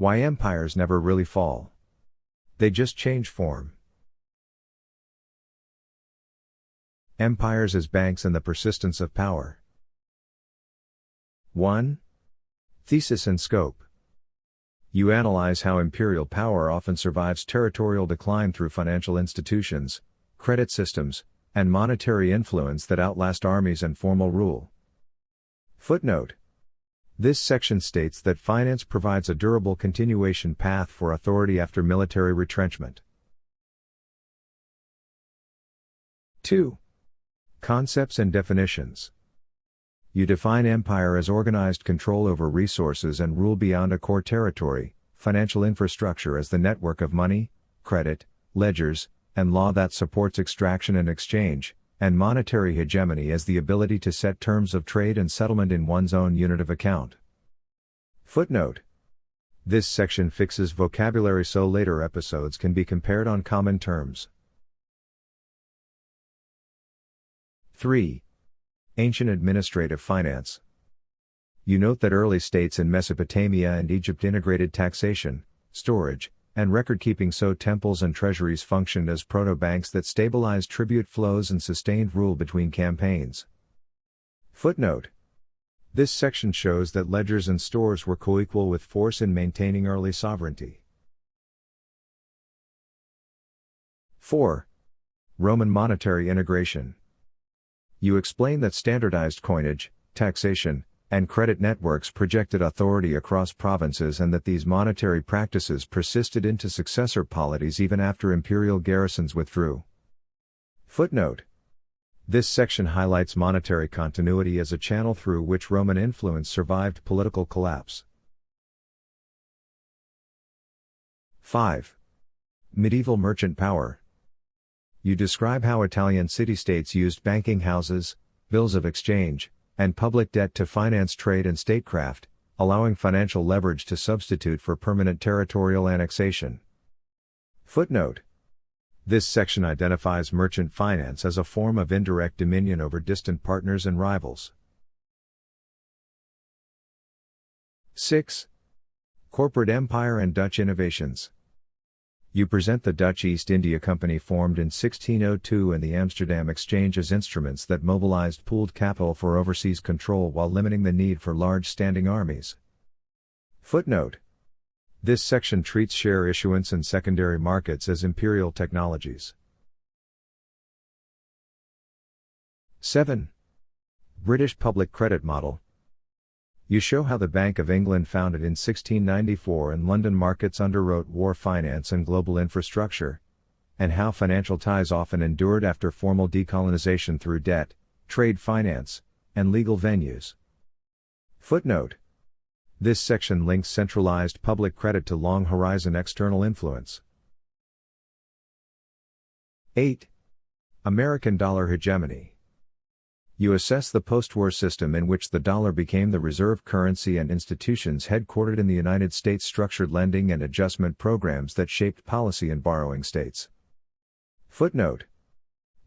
Why empires never really fall. They just change form. Empires as banks and the persistence of power. 1. Thesis and scope. You analyze how imperial power often survives territorial decline through financial institutions, credit systems, and monetary influence that outlast armies and formal rule. Footnote. This section states that finance provides a durable continuation path for authority after military retrenchment. 2. Concepts and definitions. You define empire as organized control over resources and rule beyond a core territory, financial infrastructure as the network of money, credit, ledgers, and law that supports extraction and exchange, and monetary hegemony as the ability to set terms of trade and settlement in one's own unit of account. Footnote. This section fixes vocabulary so later episodes can be compared on common terms. 3. Ancient administrative finance. You note that early states in Mesopotamia and Egypt integrated taxation, storage, and record-keeping, so temples and treasuries functioned as proto-banks that stabilized tribute flows and sustained rule between campaigns. Footnote. This section shows that ledgers and stores were co-equal with force in maintaining early sovereignty. 4. Roman monetary integration. You explain that standardized coinage, taxation, and credit networks projected authority across provinces and that these monetary practices persisted into successor polities even after imperial garrisons withdrew. Footnote. This section highlights monetary continuity as a channel through which Roman influence survived political collapse. 5. Medieval merchant power. You describe how Italian city-states used banking houses, bills of exchange, and public debt to finance trade and statecraft, allowing financial leverage to substitute for permanent territorial annexation. Footnote. This section identifies merchant finance as a form of indirect dominion over distant partners and rivals. 6. Corporate empire and Dutch innovations. You present the Dutch East India Company formed in 1602 and the Amsterdam Exchange as instruments that mobilized pooled capital for overseas control while limiting the need for large standing armies. Footnote. This section treats share issuance and secondary markets as imperial technologies. 7. British public credit model. You show how the Bank of England, founded in 1694 and London markets, underwrote war finance and global infrastructure, and how financial ties often endured after formal decolonization through debt, trade finance, and legal venues. Footnote. This section links centralized public credit to long-horizon external influence. 8. American dollar hegemony. You assess the post-war system in which the dollar became the reserve currency and institutions headquartered in the United States structured lending and adjustment programs that shaped policy in borrowing states. Footnote.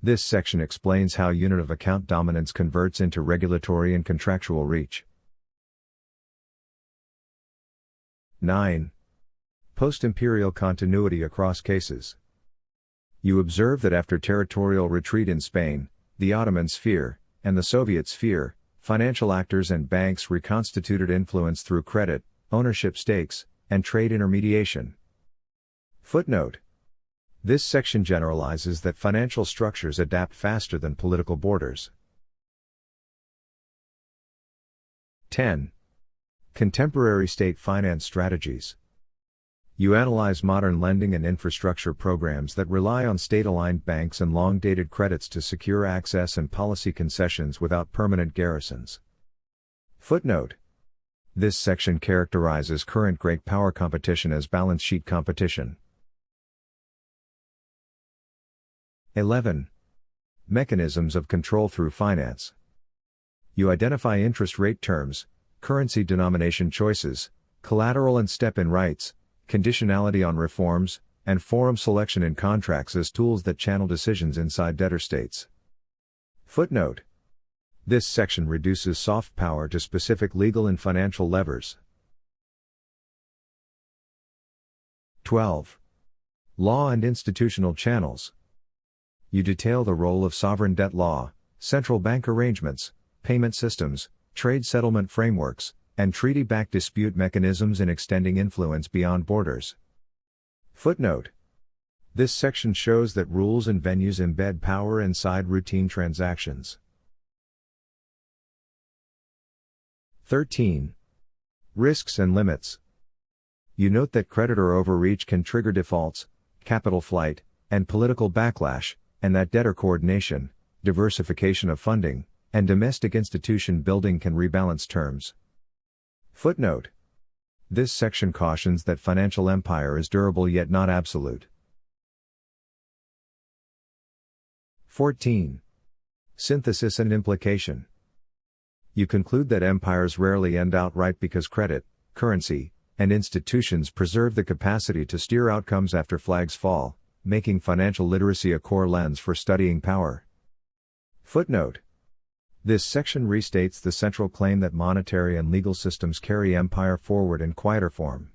This section explains how unit of account dominance converts into regulatory and contractual reach. 9. Post-imperial continuity across cases. You observe that after territorial retreat in Spain, the Ottoman sphere, and the Soviet sphere, financial actors and banks reconstituted influence through credit, ownership stakes, and trade intermediation. Footnote. This section generalizes that financial structures adapt faster than political borders. 10. Contemporary state finance strategies. You analyze modern lending and infrastructure programs that rely on state-aligned banks and long-dated credits to secure access and policy concessions without permanent garrisons. Footnote. This section characterizes current great power competition as balance sheet competition. 11. Mechanisms of control through finance. You identify interest rate terms, currency denomination choices, collateral and step-in rights, conditionality on reforms, and forum selection in contracts as tools that channel decisions inside debtor states. Footnote. This section reduces soft power to specific legal and financial levers. 12. Law and institutional channels. You detail the role of sovereign debt law, central bank arrangements, payment systems, trade settlement frameworks, and treaty-backed dispute mechanisms in extending influence beyond borders. Footnote. This section shows that rules and venues embed power inside routine transactions. 13. Risks and limits. You note that creditor overreach can trigger defaults, capital flight, and political backlash, and that debtor coordination, diversification of funding, and domestic institution building can rebalance terms. Footnote. This section cautions that financial empire is durable yet not absolute. 14. Synthesis and implication. You conclude that empires rarely end outright because credit, currency, and institutions preserve the capacity to steer outcomes after flags fall, making financial literacy a core lens for studying power. Footnote. This section restates the central claim that monetary and legal systems carry empire forward in quieter form.